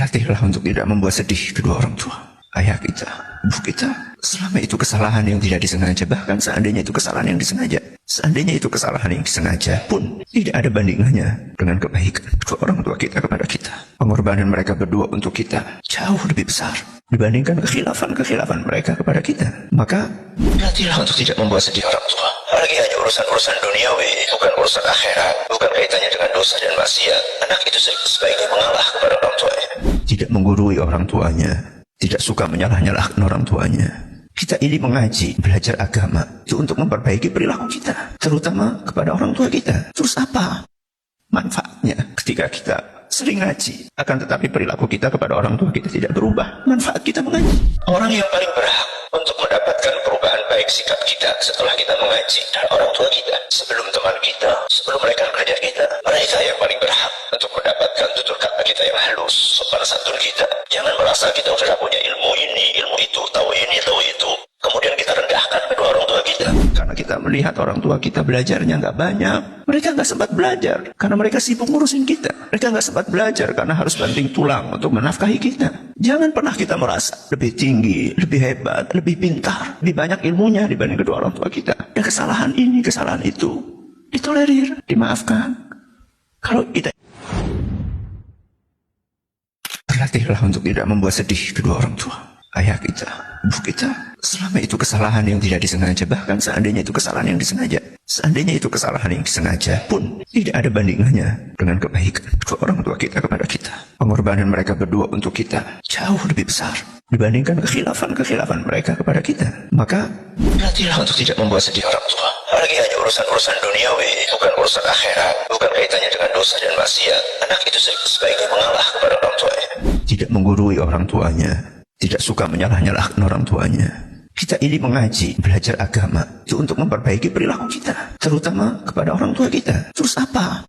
Berlatihlah untuk tidak membuat sedih kedua orang tua, ayah kita, ibu kita. Selama itu kesalahan yang tidak disengaja, bahkan seandainya itu kesalahan yang disengaja, seandainya itu kesalahan yang disengaja pun tidak ada bandingannya dengan kebaikan kedua orang tua kita kepada kita. Pengorbanan mereka berdua untuk kita jauh lebih besar dibandingkan kekhilafan mereka kepada kita. Maka berlatihlah untuk tidak membuat sedih orang tua. Apalagi hanya urusan-urusan duniawi, bukan urusan akhirat, bukan kaitannya dengan dosa dan maksiat. Anak itu sebaiknya mengalah kepada orang tuanya, tidak menggurui orang tuanya, tidak suka menyalah-nyalahkan orang tuanya. Kita ini mengaji, belajar agama itu untuk memperbaiki perilaku kita, terutama kepada orang tua kita. Terus apa manfaatnya ketika kita sering ngaji, akan tetapi perilaku kita kepada orang tua kita tidak berubah? Manfaat kita mengaji. Orang yang paling berhak untuk mendapatkan perubahan baik sikap kita setelah kita mengaji adalah orang tua kita. Sebelum teman kita, sebelum rekan kerja kita, mereka yang paling berhak untuk mendapatkan tutur kata kita yang halus, sopan santun kita. Jangan merasa kita sudah punya ilmu ini, ilmu itu, tahu ini, tahu itu, kemudian kita rendahkan kedua orang tua kita. Karena kita melihat orang tua kita belajarnya nggak banyak. Mereka nggak sempat belajar karena mereka sibuk ngurusin kita. Mereka nggak sempat belajar karena harus banting tulang untuk menafkahi kita. Jangan pernah kita merasa lebih tinggi, lebih hebat, lebih pintar, lebih banyak ilmunya dibanding kedua orang tua kita. Dan kesalahan ini, kesalahan itu ditolerir, dimaafkan. Kalau kita berlatihlah untuk tidak membuat sedih kedua orang tua, ayah kita, ibu kita. Selama itu kesalahan yang tidak disengaja, bahkan seandainya itu kesalahan yang disengaja, seandainya itu kesalahan yang disengaja pun tidak ada bandingannya dengan kebaikan kedua orang tua kita kepada kita. Pengorbanan mereka berdua untuk kita jauh lebih besar dibandingkan kekhilafan mereka kepada kita. Maka berlatihlah untuk tidak membuat sedih orang tua. Apalagi hanya urusan-urusan duniawi, bukan urusan akhirat, bukan kaitannya dengan dosa dan maksiat. Anak itu sebaiknya mengalah kepada orang tuanya, tidak menggurui orang tuanya, tidak suka menyalah-nyalahkan orang tuanya. Kita ini mengaji, belajar agama itu untuk memperbaiki perilaku kita, terutama kepada orang tua kita. Terus apa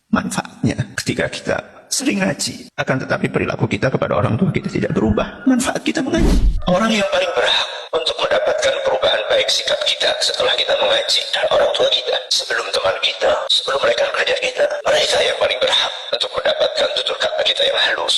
manfaatnya ketika kita sering ngaji, akan tetapi perilaku kita kepada orang tua kita tidak berubah? Manfaat kita mengaji. Orang yang paling berhak untuk mendapatkan perubahan baik sikap kita setelah kita mengaji adalah orang tua kita. Sebelum teman kita, sebelum rekan kerja kita, mereka yang paling berhak untuk mendapatkan tutur kata kita yang halus,